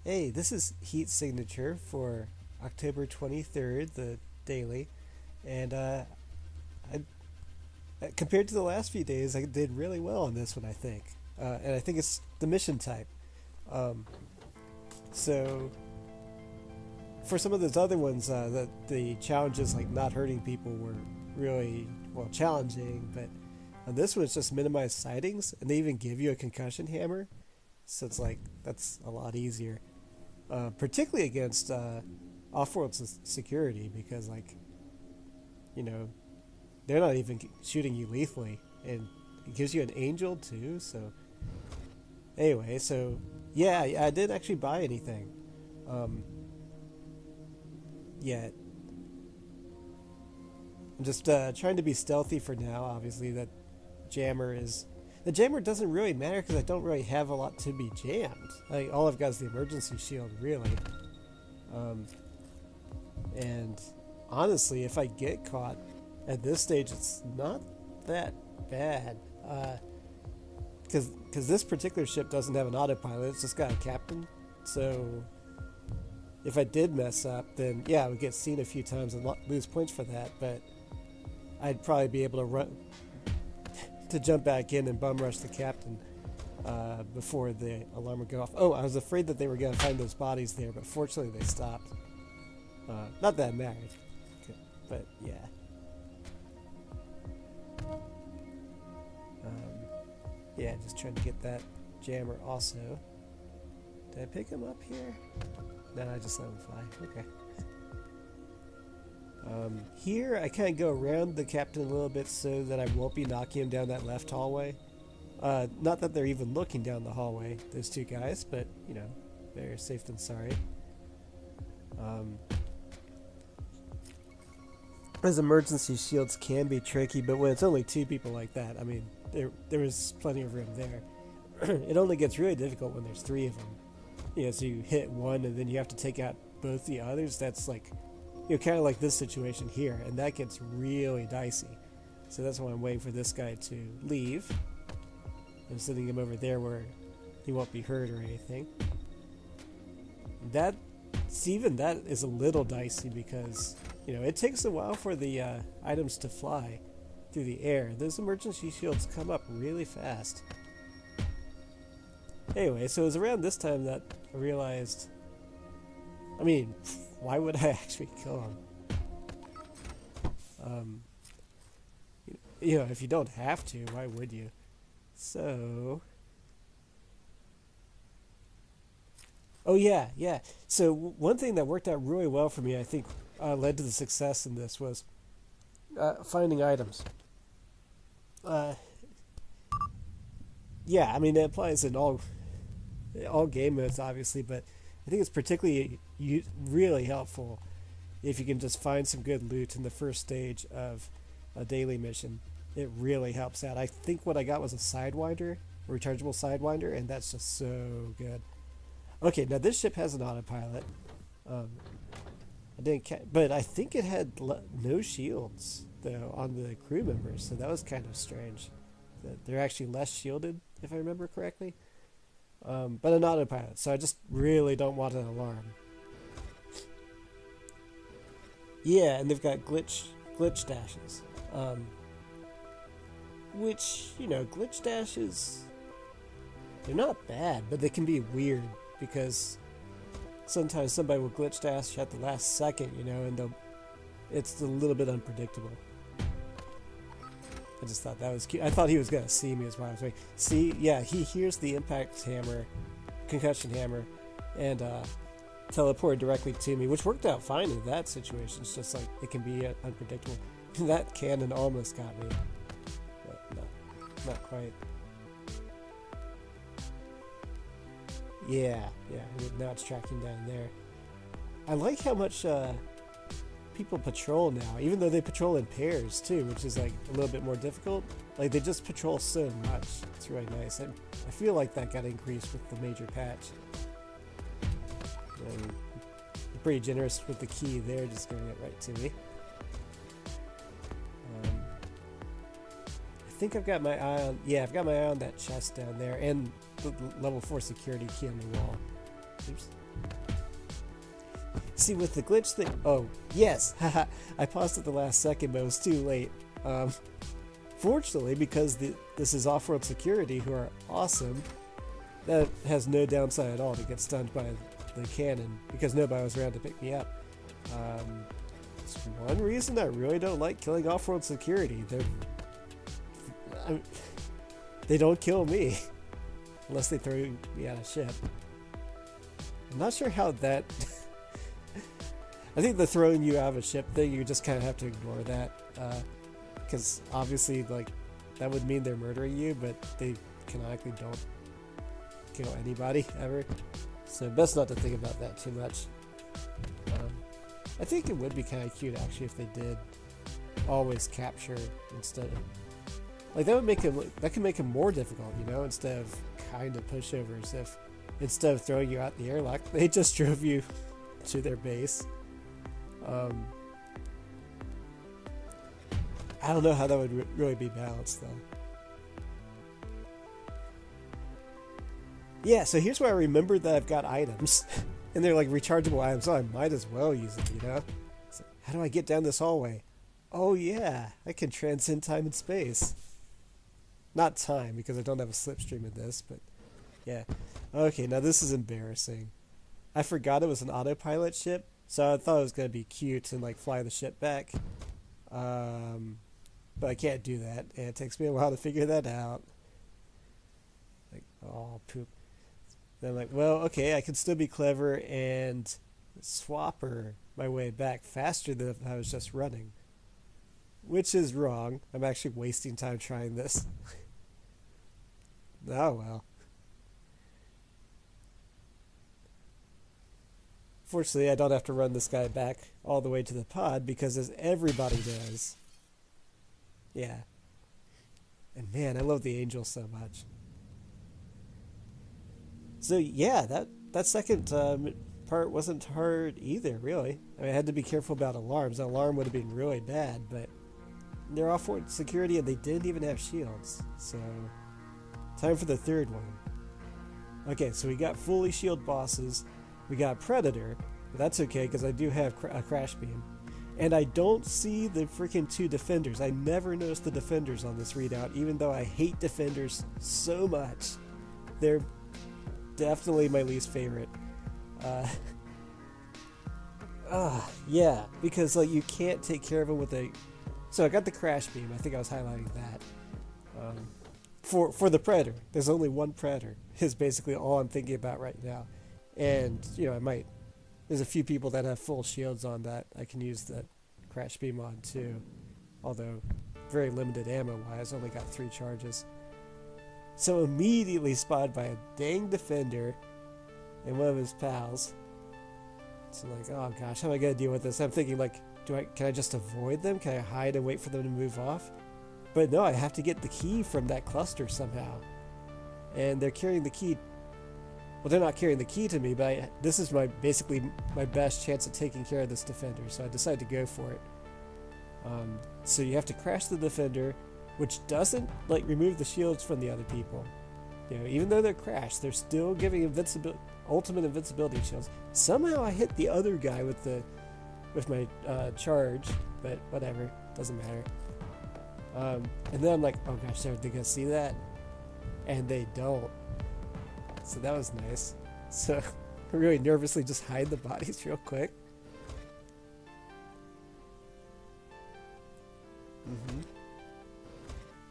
Hey, this is Heat Signature for October 23rd, the daily, and I, compared to the last few days, I did really well on this one, I think. And I think it's the mission type. Um, so, for some of those other ones, the challenges like not hurting people were really, well, challenging, but on this one, it's just minimize sightings, and they even give you a concussion hammer, so it's like, that's a lot easier. Particularly against off-world security, because you know they're not even shooting you lethally, and it gives you an angel too. So anyway, so yeah, I didn't actually buy anything yet. I'm just trying to be stealthy for now. Obviously, jammer is the jammer doesn't really matter because I don't really have a lot to be jammed. Like, all I've got is the emergency shield, really. And honestly, if I get caught at this stage, it's not that bad. Because this particular ship doesn't have an autopilot, it's just got a captain. So if I did mess up, then yeah, I would get seen a few times and lose points for that. But I'd probably be able to to jump back in and bum rush the captain before the alarm would go off. Oh, I was afraid that they were going to find those bodies there, but fortunately they stopped. Not that it mattered, but yeah. Yeah, just trying to get that jammer also. Did I pick him up here? No, I just let him fly. Okay. Here, I kind of go around the captain a little bit so that I won't be knocking him down that left hallway. Not that they're even looking down the hallway, those two guys, but, you know, they're safe than sorry. Those emergency shields can be tricky, but when it's only two people like that, I mean, there is plenty of room there. It only gets really difficult when there's three of them. You know, so you hit one and then you have to take out both the others. That's like, you know, kind of like this situation here, and that gets really dicey. So that's why I'm waiting for this guy to leave. I'm sending him over there where he won't be hurt or anything. Even that is a little dicey because, you know, it takes a while for the items to fly through the air. Those emergency shields come up really fast. Anyway, so it was around this time that I realized, I mean, why would I actually kill him? You know, if you don't have to, why would you? So, oh yeah. So one thing that worked out really well for me, I think, led to the success in this was finding items. Yeah, I mean, it applies in all game modes, obviously, but I think it's particularly really helpful if you can just find some good loot in the first stage of a daily mission. It really helps out. I think what I got was a Sidewinder, a rechargeable Sidewinder, and that's just so good. Okay, now this ship has an autopilot. I didn't, but I think it had no shields though on the crew members, so that was kind of strange. That they're actually less shielded, if I remember correctly. But an autopilot, so I just really don't want an alarm. Yeah, and they've got glitch dashes. Which, you know, glitch dashes, they're not bad, but they can be weird because sometimes somebody will glitch dash at the last second, you know, and it's a little bit unpredictable. I just thought that was cute. I thought he was going to see me as well. I was like, see, yeah, he hears the impact hammer, concussion hammer, and teleported directly to me, which worked out fine in that situation. It's just like, it can be unpredictable. That cannon almost got me, but not quite. Yeah, now it's tracking down there. I like how much people patrol now, even though they patrol in pairs too, which is like a little bit more difficult. Like, they just patrol so much. It's really nice. I feel like that got increased with the major patch. Pretty generous with the key there, just giving it right to me. I think I've got my eye on, yeah, I've got my eye on that chest down there, and the level 4 security key on the wall. Oops. See, with the glitch thing... Oh, yes! Haha, I paused at the last second, but it was too late. Fortunately, because this is off-world security, who are awesome, that has no downside at all to get stunned by the cannon, because nobody was around to pick me up. It's one reason I really don't like killing off-world security. They don't kill me, unless they throw me out of ship. I'm not sure how that... I think the throwing you out of a ship thing, you just kind of have to ignore that. Because obviously, like, that would mean they're murdering you, but they canonically don't kill anybody, ever. So best not to think about that too much. I think it would be kind of cute, actually, if they did always capture instead of... Like, that would make him... That could make him more difficult, you know, instead of kind of pushovers. If instead of throwing you out the airlock, they just drove you to their base. I don't know how that would really be balanced, though. Yeah, so here's where I remembered that I've got items. And they're like rechargeable items, so I might as well use them, you know? So how do I get down this hallway? Oh yeah, I can transcend time and space. Not time, because I don't have a slipstream in this, but yeah. Okay, now this is embarrassing. I forgot it was an autopilot ship, so I thought it was going to be cute and like fly the ship back. But I can't do that, and it takes me a while to figure that out. Like, oh, poop. Then I'm like, well, okay, I can still be clever and swapper my way back faster than if I was just running. Which is wrong. I'm actually wasting time trying this. Oh, well. Fortunately, I don't have to run this guy back all the way to the pod, because as everybody does. Yeah. And man, I love the angel so much. So yeah, that second part wasn't hard either, really. I mean, I had to be careful about alarms. An alarm would have been really bad, but they're off-world security and they didn't even have shields. So, time for the third one. Okay, so we got fully shield bosses. We got Predator, but that's okay because I do have a crash beam. And I don't see the freaking two defenders. I never noticed the defenders on this readout, even though I hate defenders so much. They're definitely my least favorite. Yeah, because like you can't take care of them with a... So I got the crash beam. I think I was highlighting that. For the Predator. There's only one Predator is basically all I'm thinking about right now. And, you know, I might... There's a few people that have full shields on that I can use that crash beam on too. Although, very limited ammo-wise, only got 3 charges. So immediately spotted by a dang defender and one of his pals. So like, oh gosh, how am I gonna deal with this? I'm thinking like, can I just avoid them? Can I hide and wait for them to move off? But no, I have to get the key from that cluster somehow. And they're carrying the key. Well, they're not carrying the key to me, but this is basically my best chance at taking care of this defender, so I decided to go for it. So you have to crash the defender, which doesn't like remove the shields from the other people. You know, even though they're crashed, they're still giving ultimate invincibility shields. Somehow I hit the other guy with my charge, but whatever, doesn't matter. And then I'm like, oh gosh, are they gonna see that? And they don't. So that was nice. So I really nervously just hide the bodies real quick.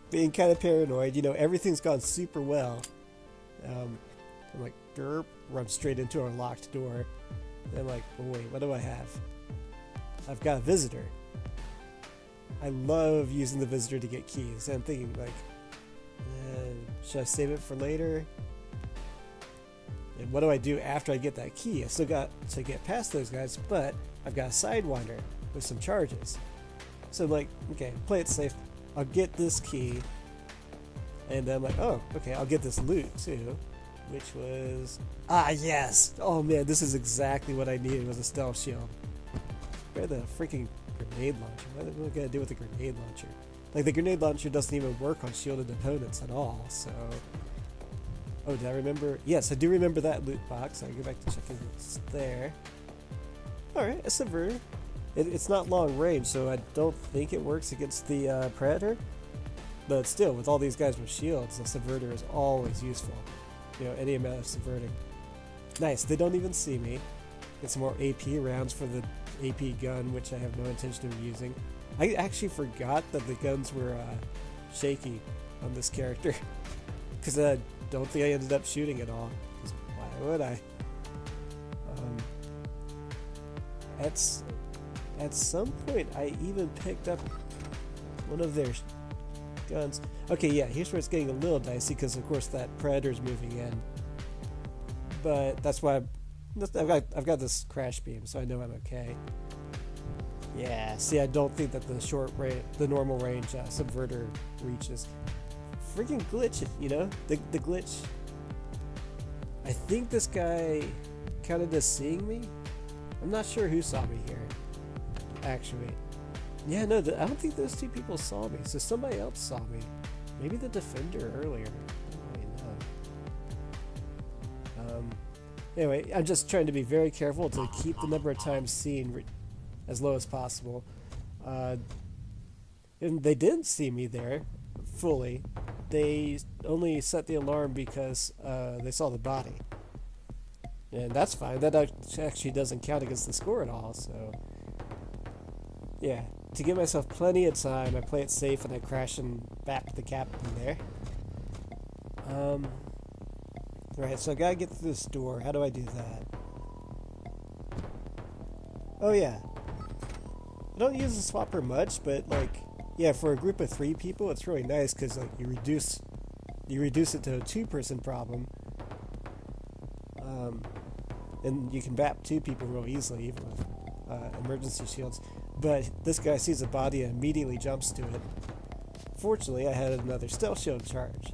Being kind of paranoid, you know, everything's gone super well. I'm like, derp, run straight into our locked door. And I'm like, oh wait, what do I have? I've got a visitor. I love using the visitor to get keys. And I'm thinking like, should I save it for later? And what do I do after I get that key? I still got to get past those guys, but I've got a Sidewinder with some charges. So I'm like, okay, play it safe. I'll get this key. And then I'm like, oh, okay, I'll get this loot too. Which was... Ah, yes! Oh man, this is exactly what I needed, was a stealth shield. Where the freaking grenade launcher? What am I gonna do with the grenade launcher? Like, the grenade launcher doesn't even work on shielded opponents at all, so... Oh, did I remember? Yes, I do remember that loot box. I go back to checking what's there. Alright, a subverter. It's not long range, so I don't think it works against the Predator. But still, with all these guys with shields, a subverter is always useful. You know, any amount of subverting. Nice, they don't even see me. Get some more AP rounds for the AP gun, which I have no intention of using. I actually forgot that the guns were shaky on this character. Because I don't think I ended up shooting at all. Because why would I? At some point, I even picked up one of their guns. Okay, yeah, here's where it's getting a little dicey because, of course, that Predator's moving in. But that's why I've got this crash beam, so I know I'm okay. Yeah, see, I don't think that the normal range subverter reaches. Freaking glitch, you know? The glitch. I think this guy counted as seeing me. I'm not sure who saw me here, actually. Yeah, no, I don't think those two people saw me, so somebody else saw me. Maybe the defender earlier. I don't really know. Anyway, I'm just trying to be very careful to keep the number of times seen as low as possible. And they didn't see me there fully. They only set the alarm because they saw the body. And that's fine. That actually doesn't count against the score at all, so... Yeah, to give myself plenty of time, I play it safe and I crash and back the captain there. Right, so I gotta get through this door. How do I do that? Oh yeah. I don't use the swapper much, but like, yeah, for a group of 3 people, it's really nice because like you reduce it to a 2-person problem. And you can bap 2 people real easily, even with emergency shields. But this guy sees a body and immediately jumps to it. Fortunately, I had another stealth shield charge.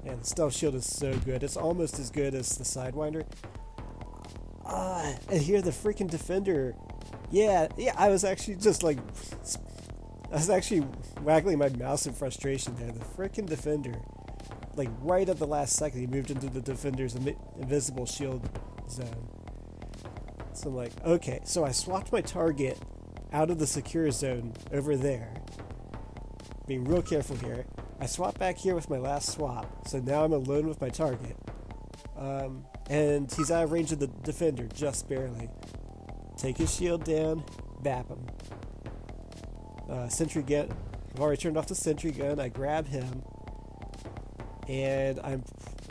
And the stealth shield is so good. It's almost as good as the Sidewinder. And here the freaking defender. Yeah, I was actually just like... I was actually waggling my mouse in frustration there. The freaking defender. Like right at the last second, he moved into the defender's invisible shield zone. So I'm like, okay, so I swapped my target out of the secure zone over there. Being real careful here. I swapped back here with my last swap, so now I'm alone with my target. And he's out of range of the defender, just barely. Take his shield down, bap him. Sentry gun. I've already turned off the sentry gun. I grab him, and I'm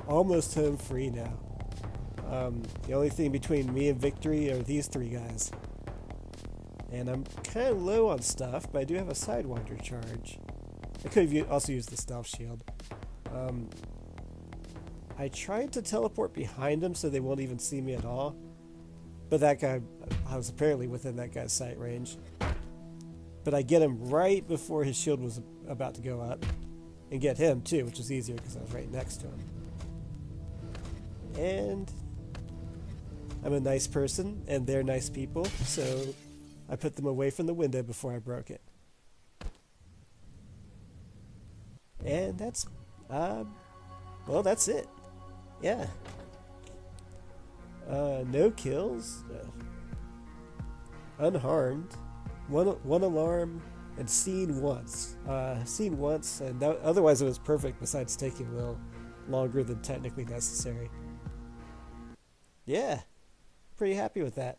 almost home free now. The only thing between me and victory are these 3 guys. And I'm kind of low on stuff, but I do have a Sidewinder charge. I could have also used the stealth shield. I tried to teleport behind him so they won't even see me at all. But that guy, I was apparently within that guy's sight range. But I get him right before his shield was about to go up. And get him too, which is easier because I was right next to him. And I'm a nice person, and they're nice people, so I put them away from the window before I broke it. And that's, well, that's it. Yeah. No kills. Unharmed. One alarm, and seen once. And otherwise it was perfect, besides taking a little longer than technically necessary. Yeah. Pretty happy with that.